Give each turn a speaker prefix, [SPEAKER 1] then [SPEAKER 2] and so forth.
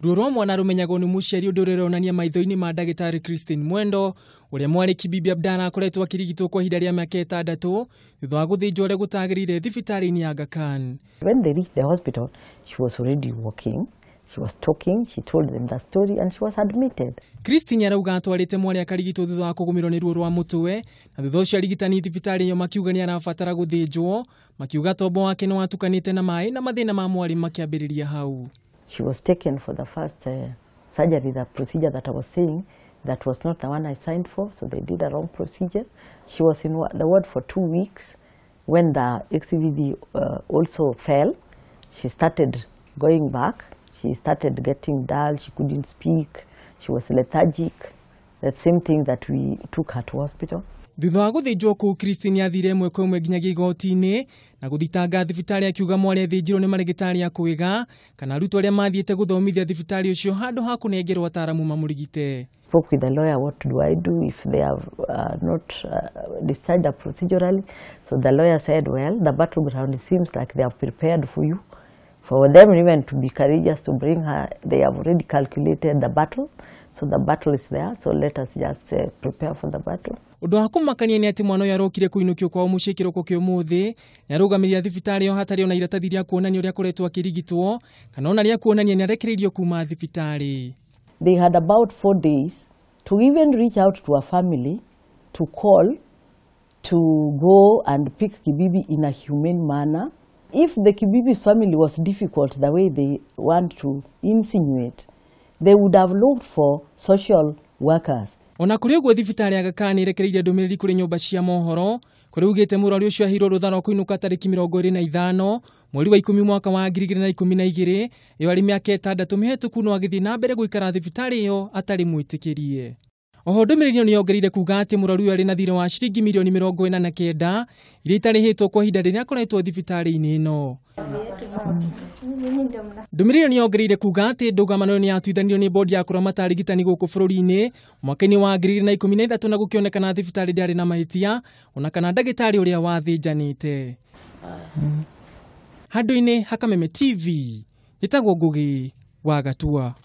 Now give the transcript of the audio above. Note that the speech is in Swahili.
[SPEAKER 1] Ruo mwana rumenyagwo ni muciari undu ruronania maitho-ini ma ndagitari Christine Mwendo uria mwariki Bibi Abdalla akoretwo akirigitwo kwa ihinda ria miaka 6 thutha wa guthinjwo uria gutagirire thibitari-ini ya Aga Khan.
[SPEAKER 2] When they reached the hospital, she was already walking. She was talking, she told them the story and she was admitted.
[SPEAKER 1] Christine arauga atwarite mwari akarigitwo thutha wa kugumirwo ni ruo rwa mutwe na thutha ucio arigitani thibitari iyo makiuga ni arabatara guthinjwo, makiuga tombo wake ni watukanite na mai na mathina ma mwari makiambiriria hau.
[SPEAKER 2] She was taken for the first surgery, the procedure that I was saying, that was not the one I signed for, so they did a wrong procedure. She was in the ward for 2 weeks. When the XVD also fell, she started going back. She started getting dull, she couldn't speak, she was lethargic, the same thing that we took her to hospital.
[SPEAKER 1] Thutha wa guthinjwo ku Christine athire mwe kwa mwe nginyagia igoti-ini na guthitanga thibitari akiuga mwari athinjirwo ni marigitari akuiga kana arutwo aria mathiete guthomithia thibitari ucio handu ha kunengerwo ataramu mamurigite.
[SPEAKER 2] Spoke with the lawyer, what do I do if they have not discharged procedurally? So the lawyer said, well, the battleground, it seems like they have prepared for you. For them even to be courageous to bring her, they have already calculated the battle. So the battle is there, so let us just prepare for the battle.
[SPEAKER 1] Undu wa kumakania ni ati mwana uyu arokire kuinukio kwa muciĩ kiroko kio muthi ni arugamiria thibitari yo hatari ona iratathi ria kuonania uria akoretwo akirigitwo kana ona ria kuonania ni arekereirio kuma thibitari.
[SPEAKER 2] They had about 4 days to even reach out to a family, to call, to go and pick Kibibi in a humane manner. If the Kibibi's family was difficult the way they want to insinuate, they would have looked for social workers.
[SPEAKER 1] Ona kuri uguo thibitari ya Aga Khan irekereirie ndumiriri kuri nyumba cia mohoro kuri ugite murori ucio ahirwo ruthano rwa kuinuka tariki 25 mweri wa 10 mwaka wa 2012 iyo ari miaka 6 mihituku no agithii na mbere guikara thibitari iyo atari mwitikirie. Oho ndumiriri ni yongereire kuga ati murori uyu ari na thirĩ wa ciringi milioni 49 iria itarihitwo kwa ihinda riria akoretwo thibitari-ini ino. Ndumiriri ni yongereire kuga ati ndugamano ni yatuithanirio ni bodi ya kuramata arigitani guku bururi-ini mwaka-ini wa 2013 na gukionekana thibitari ndari na mahitia ona kana ndagitari uria wathinjanite. Handu-ini ha Kameme TV, nitagwo Ngugi wa Gatua.